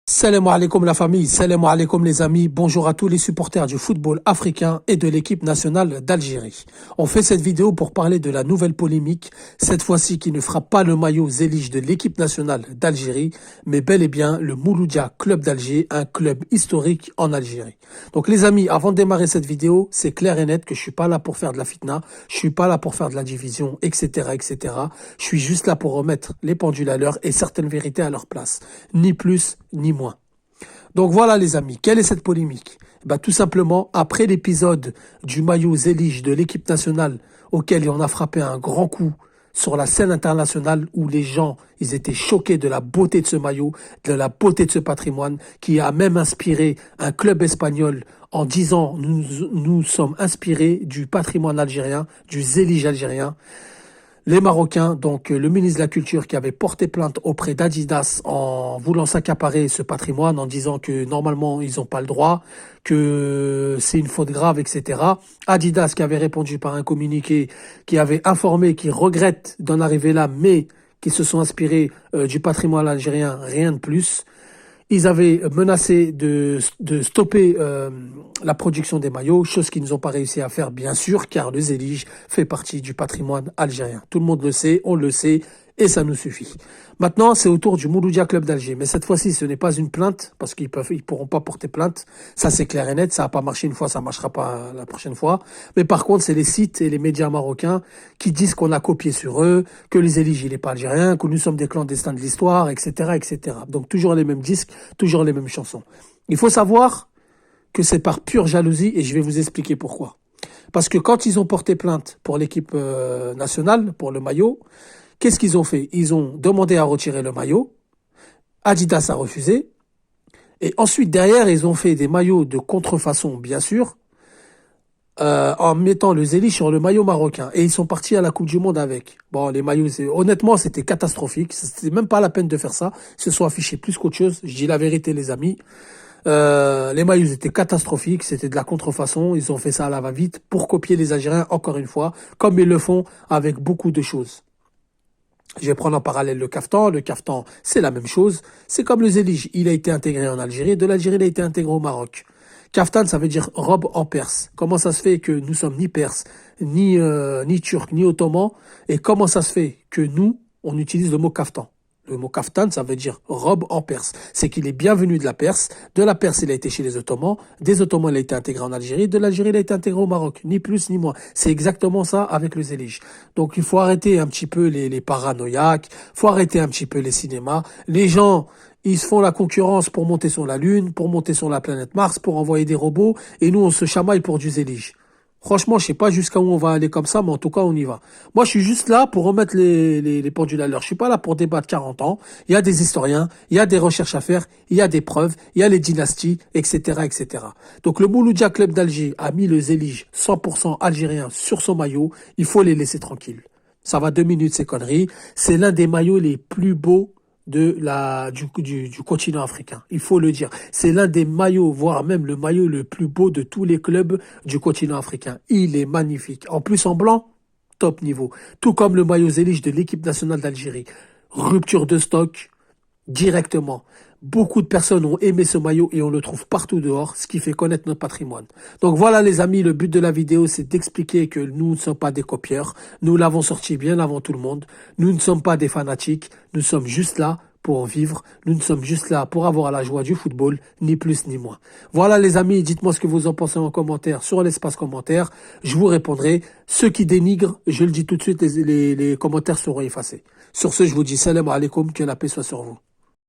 Salam alaikum la famille, salam alaikum les amis, bonjour à tous les supporters du football africain et de l'équipe nationale d'Algérie. On fait cette vidéo pour parler de la nouvelle polémique, cette fois-ci qui ne frappe pas le maillot zélige de l'équipe nationale d'Algérie, mais bel et bien le Mouloudia Club d'Alger, un club historique en Algérie. Donc les amis, avant de démarrer cette vidéo, c'est clair et net que je suis pas là pour faire de la fitna, je suis pas là pour faire de la division, etc., etc. Je suis juste là pour remettre les pendules à l'heure et certaines vérités à leur place. Ni plus, ni moins. Donc voilà les amis, quelle est cette polémique? Tout simplement, après l'épisode du maillot zélige de l'équipe nationale auquel on a frappé un grand coup sur la scène internationale où les gens, ils étaient choqués de la beauté de ce maillot, de la beauté de ce patrimoine, qui a même inspiré un club espagnol en disant nous sommes inspirés du patrimoine algérien, du zélige algérien. Les Marocains, donc le ministre de la Culture qui avait porté plainte auprès d'Adidas en voulant s'accaparer ce patrimoine, en disant que normalement ils n'ont pas le droit, que c'est une faute grave, etc. Adidas qui avait répondu par un communiqué, qui avait informé qu'ils regrettent d'en arriver là, mais qui se sont inspirés du patrimoine algérien, rien de plus. Ils avaient menacé de stopper la production des maillots, chose qu'ils n'ont pas réussi à faire, bien sûr, car le zélige fait partie du patrimoine algérien. Tout le monde le sait, on le sait, et ça nous suffit. Maintenant, c'est au tour du Mouloudia Club d'Alger. Mais cette fois-ci, ce n'est pas une plainte, parce qu'ils pourront pas porter plainte. Ça, c'est clair et net. Ça n'a pas marché une fois, ça marchera pas la prochaine fois. Mais par contre, c'est les sites et les médias marocains qui disent qu'on a copié sur eux, que les zélige, il n'est pas algérien, que nous sommes des clandestins de l'histoire, etc., etc. Donc, toujours les mêmes disques, toujours les mêmes chansons. Il faut savoir que c'est par pure jalousie, et je vais vous expliquer pourquoi. Parce que quand ils ont porté plainte pour l'équipe nationale, pour le maillot, qu'est-ce qu'ils ont fait? Ils ont demandé à retirer le maillot. Adidas a refusé. Et ensuite, derrière, ils ont fait des maillots de contrefaçon, bien sûr, en mettant le zélige sur le maillot marocain. Et ils sont partis à la Coupe du Monde avec. Bon, les maillots, honnêtement, c'était catastrophique. C'était même pas la peine de faire ça. Ils se sont affichés plus qu'autre chose. Je dis la vérité, les amis. Les maillots étaient catastrophiques, c'était de la contrefaçon. Ils ont fait ça à la va-vite pour copier les Algériens, encore une fois, comme ils le font avec beaucoup de choses. Je vais prendre en parallèle le kaftan. Le kaftan, c'est la même chose. C'est comme le zélige. Il a été intégré en Algérie. De l'Algérie, il a été intégré au Maroc. Kaftan, ça veut dire robe en perse. Comment ça se fait que nous sommes ni perses, ni turcs, ni ottomans? Et comment ça se fait que nous, on utilise le mot kaftan? Le mot kaftan, ça veut dire robe en perse. C'est qu'il est bien venu de la Perse. De la Perse, il a été chez les Ottomans. Des Ottomans, il a été intégré en Algérie. De l'Algérie, il a été intégré au Maroc. Ni plus, ni moins. C'est exactement ça avec le zélige. Donc, il faut arrêter un petit peu les paranoïaques. Il faut arrêter un petit peu les cinémas. Les gens, ils se font la concurrence pour monter sur la Lune, pour monter sur la planète Mars, pour envoyer des robots. Et nous, on se chamaille pour du zélige. Franchement, je sais pas jusqu'à où on va aller comme ça, mais en tout cas, on y va. Moi, je suis juste là pour remettre les pendules à l'heure. Je suis pas là pour débattre 40 ans. Il y a des historiens, il y a des recherches à faire, il y a des preuves, il y a les dynasties, etc., etc. Donc, le Mouloudia Club d'Alger a mis le zélige 100% algérien sur son maillot. Il faut les laisser tranquilles. Ça va 2 minutes, ces conneries. C'est l'un des maillots les plus beaux du continent africain. Il faut le dire. C'est l'un des maillots, voire même le maillot le plus beau de tous les clubs du continent africain. Il est magnifique. En plus, en blanc, top niveau. Tout comme le maillot zélige de l'équipe nationale d'Algérie. Rupture de stock, directement. Beaucoup de personnes ont aimé ce maillot et on le trouve partout dehors, ce qui fait connaître notre patrimoine. Donc voilà les amis, le but de la vidéo, c'est d'expliquer que nous ne sommes pas des copieurs. Nous l'avons sorti bien avant tout le monde. Nous ne sommes pas des fanatiques. Nous sommes juste là pour vivre. Nous ne sommes juste là pour avoir la joie du football, ni plus ni moins. Voilà les amis, dites-moi ce que vous en pensez en commentaire sur l'espace commentaire. Je vous répondrai. Ceux qui dénigrent, je le dis tout de suite, les commentaires seront effacés. Sur ce, je vous dis salam alaikum, que la paix soit sur vous.